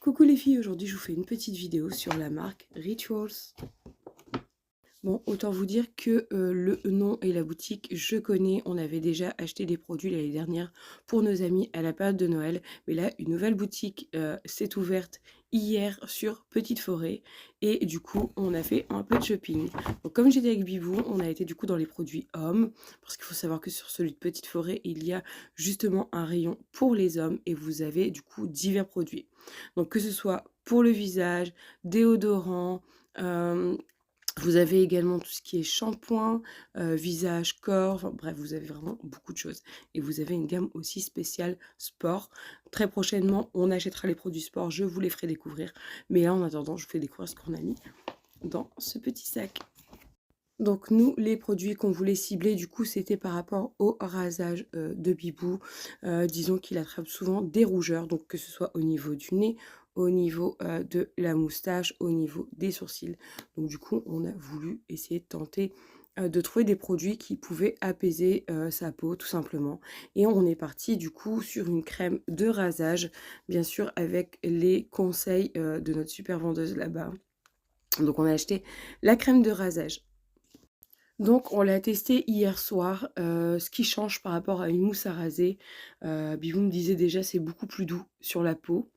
Coucou les filles, aujourd'hui je vous fais une petite vidéo sur la marque Rituals. Bon, autant vous dire que le nom et la boutique, je connais. On avait déjà acheté des produits l'année dernière pour nos amis à la période de Noël. Mais là, une nouvelle boutique s'est ouverte hier sur Petite Forêt. Et du coup, on a fait un peu de shopping. Donc comme j'étais avec Bibou, on a été du coup dans les produits hommes. Parce qu'il faut savoir que sur celui de Petite Forêt, il y a justement un rayon pour les hommes. Et vous avez du coup divers produits. Donc que ce soit pour le visage, déodorant... vous avez également tout ce qui est shampoing, visage, corps, enfin, bref, vous avez vraiment beaucoup de choses. Et vous avez une gamme aussi spéciale sport. Très prochainement, on achètera les produits sport, je vous les ferai découvrir. Mais là, en attendant, je vous fais découvrir ce qu'on a mis dans ce petit sac. Donc nous, les produits qu'on voulait cibler, du coup, c'était par rapport au rasage de Bibou. Disons qu'il attrape souvent des rougeurs, donc que ce soit au niveau du nez, au niveau de la moustache, au niveau des sourcils. Donc du coup, on a voulu essayer de tenter de trouver des produits qui pouvaient apaiser sa peau, tout simplement. Et on est parti, du coup, sur une crème de rasage, bien sûr, avec les conseils de notre super vendeuse là-bas. Donc on a acheté la crème de rasage. Donc on l'a testé hier soir, ce qui change par rapport à une mousse à raser, Bibou me disait déjà c'est beaucoup plus doux sur la peau.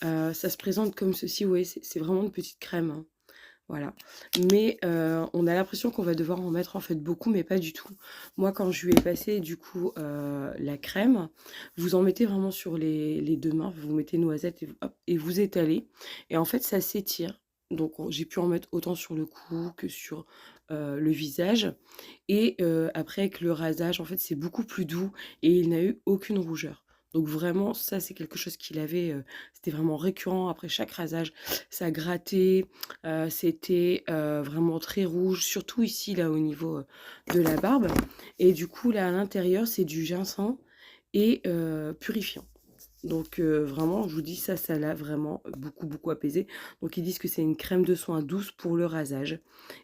Ça se présente comme ceci, ouais, c'est vraiment une petite crème, hein, voilà. Mais on a l'impression qu'on va devoir en mettre en fait beaucoup, mais pas du tout. Moi quand je lui ai passé du coup la crème, vous en mettez vraiment sur les 2 mains, vous mettez noisette et vous, hop, et vous étalez. Et en fait ça s'étire. Donc j'ai pu en mettre autant sur le cou que sur le visage. Et après avec le rasage, en fait, c'est beaucoup plus doux et il n'a eu aucune rougeur. Donc vraiment, ça, c'est quelque chose qu'il avait, c'était vraiment récurrent après chaque rasage. Ça grattait, c'était vraiment très rouge, surtout ici, là, au niveau de la barbe. Et du coup, là, à l'intérieur, c'est du ginseng et purifiant. Donc vraiment, je vous dis, ça l'a vraiment beaucoup apaisé. Donc ils disent que c'est une crème de soin douce pour le rasage.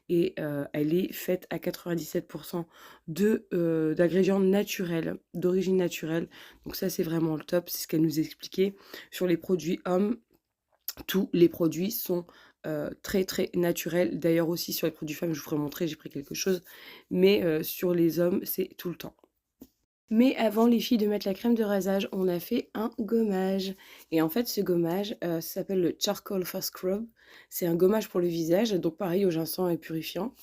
Et elle est faite à 97% d'ingrédients naturels, d'origine naturelle. Donc ça, c'est vraiment le top, c'est ce qu'elle nous expliquait. Sur les produits hommes, tous les produits sont très naturels. D'ailleurs aussi sur les produits femmes, je vous ferai montrer, j'ai pris quelque chose. Mais sur les hommes, c'est tout le temps. Mais avant les filles de mettre la crème de rasage, on a fait un gommage. Et en fait, ce gommage, ça s'appelle le Charcoal Fast Scrub. C'est un gommage pour le visage, donc pareil au ginseng et purifiant.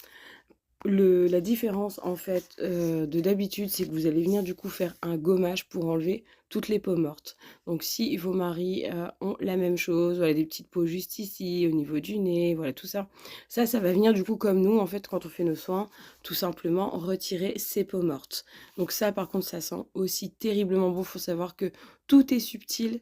La différence en fait de d'habitude, c'est que vous allez venir du coup faire un gommage pour enlever toutes les peaux mortes. Donc si vos maris ont la même chose, voilà, des petites peaux juste ici, au niveau du nez, voilà tout ça. Ça va venir du coup comme nous en fait quand on fait nos soins, tout simplement retirer ces peaux mortes. Donc ça par contre ça sent aussi terriblement bon, faut savoir que tout est subtil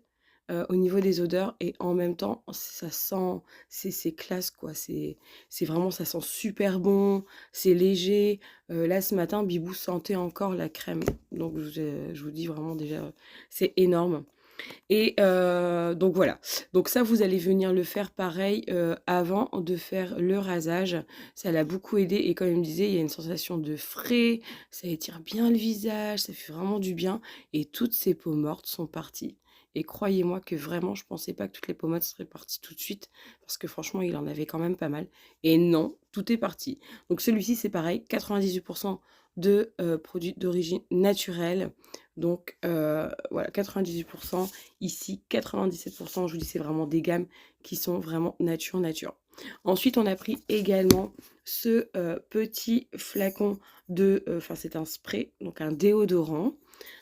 au niveau des odeurs et en même temps ça sent, c'est classe quoi, c'est vraiment, ça sent super bon, c'est léger. Là ce matin Bibou sentait encore la crème, donc je vous dis vraiment déjà c'est énorme. Et donc voilà, donc ça vous allez venir le faire pareil avant de faire le rasage, ça l'a beaucoup aidé. Et comme il me disait, il y a une sensation de frais, ça étire bien le visage, ça fait vraiment du bien et toutes ces peaux mortes sont parties. Et croyez-moi que vraiment je pensais pas que toutes les peaux mortes seraient parties tout de suite, parce que franchement il en avait quand même pas mal. Et non, tout est parti. Donc celui-ci c'est pareil, 98% de produits d'origine naturelle. Donc voilà, 98%, ici 97%, je vous dis c'est vraiment des gammes qui sont vraiment nature. Ensuite on a pris également ce petit flacon de, enfin c'est un spray, donc un déodorant.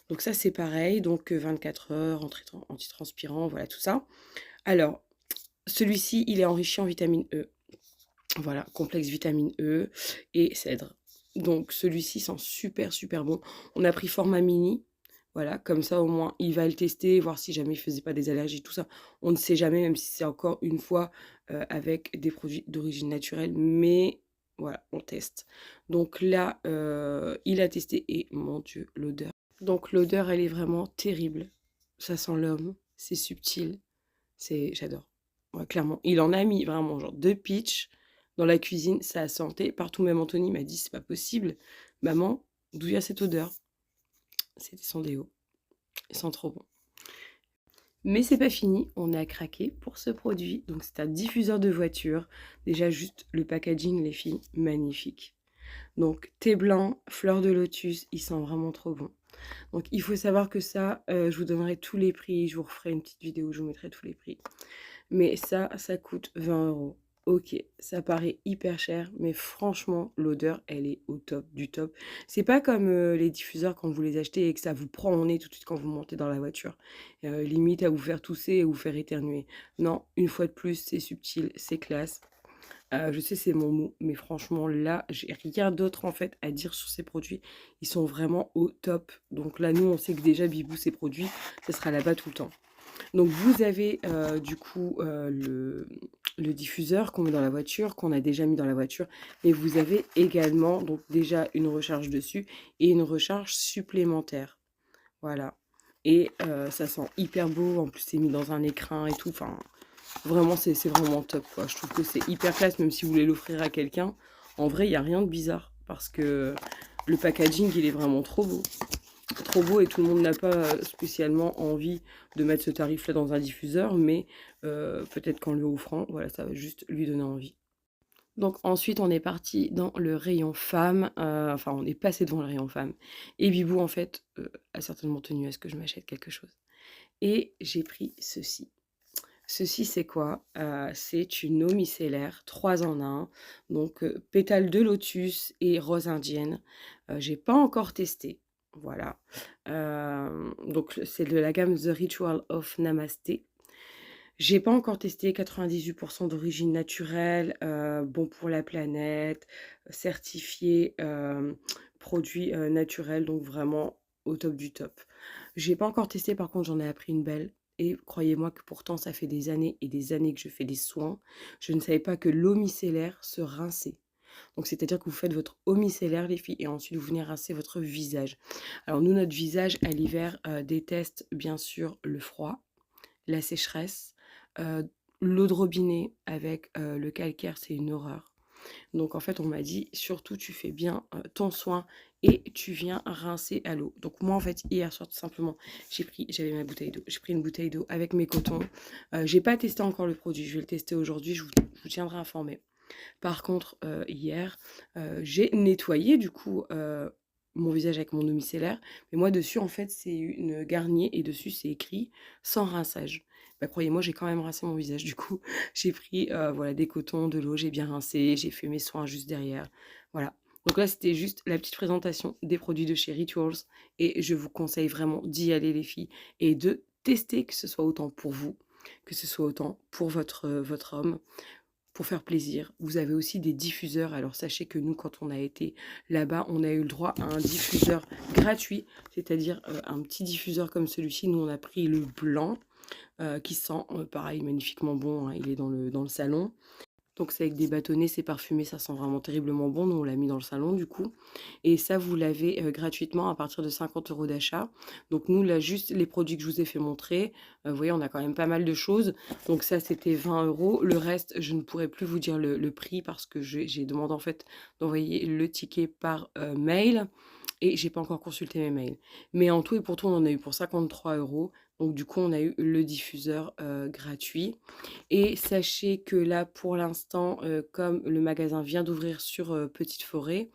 Donc ça c'est pareil, donc 24 heures, antitranspirant, voilà tout ça. Alors celui-ci il est enrichi en vitamine E, voilà, complexe vitamine E et cèdre. Donc celui-ci sent super bon. On a pris format mini, voilà, comme ça au moins il va le tester, voir si jamais il faisait pas des allergies, tout ça. On ne sait jamais, même si c'est encore une fois avec des produits d'origine naturelle, mais voilà, on teste. Donc là, il a testé et mon Dieu, l'odeur. Donc l'odeur, elle est vraiment terrible. Ça sent l'homme, c'est subtil, j'adore. Ouais, clairement. Il en a mis vraiment genre 2 pitchs dans la cuisine, ça a senté partout. Même Anthony m'a dit: «C'est pas possible, maman, d'où il y a cette odeur?» C'était son déo. Il sent trop bon. Mais c'est pas fini, on a craqué pour ce produit. Donc c'est un diffuseur de voiture. Déjà juste le packaging, les filles, magnifique. Donc thé blanc, fleur de lotus, il sent vraiment trop bon. Donc il faut savoir que ça, je vous donnerai tous les prix, je vous referai une petite vidéo où je vous mettrai tous les prix. Mais ça coûte 20 €. OK, ça paraît hyper cher, mais franchement, l'odeur, elle est au top du top. C'est pas comme, les diffuseurs quand vous les achetez et que ça vous prend au nez tout de suite quand vous montez dans la voiture. Limite à vous faire tousser et vous faire éternuer. Non, une fois de plus, c'est subtil, c'est classe. Je sais, c'est mon mot, mais franchement là, j'ai rien d'autre en fait à dire sur ces produits. Ils sont vraiment au top. Donc là, nous, on sait que déjà Bibou, ses produits, ça sera là-bas tout le temps. Donc vous avez, du coup, le diffuseur qu'on met dans la voiture, qu'on a déjà mis dans la voiture, mais vous avez également donc déjà une recharge dessus et une recharge supplémentaire. Voilà et ça sent hyper beau. En plus, c'est mis dans un écrin et tout. Enfin, vraiment, c'est vraiment top, quoi. Je trouve que c'est hyper classe, même si vous voulez l'offrir à quelqu'un. En vrai, il y a rien de bizarre parce que le packaging, il est vraiment trop beau. Trop beau et tout le monde n'a pas spécialement envie de mettre ce tarif-là dans un diffuseur, mais peut-être qu'en lui offrant, voilà, ça va juste lui donner envie. Donc ensuite, on est parti dans le rayon femmes, enfin on est passé devant le rayon femmes et Bibou en fait, a certainement tenu à ce que je m'achète quelque chose et j'ai pris ceci. Ceci c'est quoi? C'est une eau micellaire 3 en 1, donc pétales de lotus et rose indienne. J'ai pas encore testé, voilà. Donc c'est de la gamme The Ritual of Namasté. J'ai pas encore testé, 98 d'origine naturelle, bon pour la planète, certifié, produit, naturel, donc vraiment au top du top. J'ai pas encore testé, par contre, j'en ai appris une belle et croyez-moi que pourtant ça fait des années et des années que je fais des soins. Je ne savais pas que l'eau micellaire se rinçait. Donc c'est-à-dire que vous faites votre eau micellaire les filles et ensuite vous venez rincer votre visage. Alors nous, notre visage à l'hiver, déteste bien sûr le froid, la sécheresse, l'eau de robinet avec, le calcaire, c'est une horreur. Donc en fait, on m'a dit: «Surtout tu fais bien, ton soin et tu viens rincer à l'eau». Donc moi, en fait, hier soir, tout simplement, j'avais ma bouteille d'eau, j'ai pris une bouteille d'eau avec mes cotons. J'ai pas testé encore le produit, je vais le tester aujourd'hui, je vous tiendrai informé. Par contre, hier, j'ai nettoyé du coup, mon visage avec mon eau micellaire, mais moi dessus en fait c'est une Garnier et dessus c'est écrit: «Sans rinçage». Bah, croyez-moi, j'ai quand même rincé mon visage du coup. J'ai pris, voilà des cotons, de l'eau, j'ai bien rincé, j'ai fait mes soins juste derrière, voilà. Donc là, c'était juste la petite présentation des produits de chez Rituals et je vous conseille vraiment d'y aller les filles et de tester, que ce soit autant pour vous, que ce soit autant pour votre homme pour faire plaisir. Vous avez aussi des diffuseurs. Alors sachez que nous, quand on a été là-bas, on a eu le droit à un diffuseur gratuit, c'est-à-dire un petit diffuseur comme celui-ci. Nous, on a pris le blanc qui sent, pareil, magnifiquement bon, hein. Il est dans le salon. Donc c'est avec des bâtonnets, c'est parfumé, ça sent vraiment terriblement bon. Nous, on l'a mis dans le salon du coup et ça, vous l'avez, gratuitement à partir de 50 € d'achat. Donc nous, là, juste les produits que je vous ai fait montrer, vous voyez, on a quand même pas mal de choses. Donc ça, c'était 20 €. Le reste, je ne pourrais plus vous dire le prix parce que j'ai demandé en fait d'envoyer le ticket par, mail et j'ai pas encore consulté mes mails. Mais en tout et pour tout, on en a eu pour 53 €. Donc du coup, on a eu le diffuseur, gratuit. Et sachez que là, pour l'instant, comme le magasin vient d'ouvrir sur, Petite Forêt,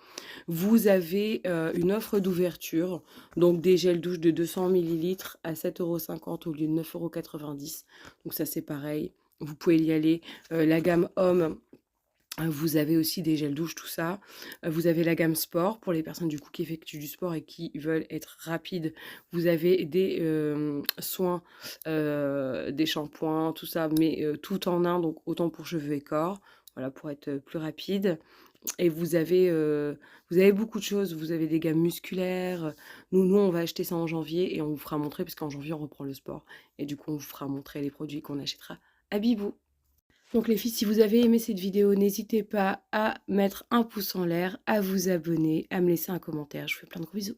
vous avez, une offre d'ouverture, donc des gels douche de 200 millilitres à 7,50 € au lieu de 9,90 €. Donc ça, c'est pareil, vous pouvez y aller. La gamme homme, vous avez aussi des gels douche, tout ça. Vous avez la gamme sport pour les personnes du coup qui effectuent du sport et qui veulent être rapides. Vous avez des, soins, des shampoings, tout ça, mais tout en un, donc autant pour cheveux et corps, voilà, pour être, plus rapide et vous avez beaucoup de choses. Vous avez des gammes musculaires, nous, on va acheter ça en janvier et on vous fera montrer parce qu'en janvier, on reprend le sport et du coup, on vous fera montrer les produits qu'on achètera à Bibou. Donc les filles, si vous avez aimé cette vidéo, n'hésitez pas à mettre un pouce en l'air, à vous abonner, à me laisser un commentaire. Je vous fais plein de gros bisous.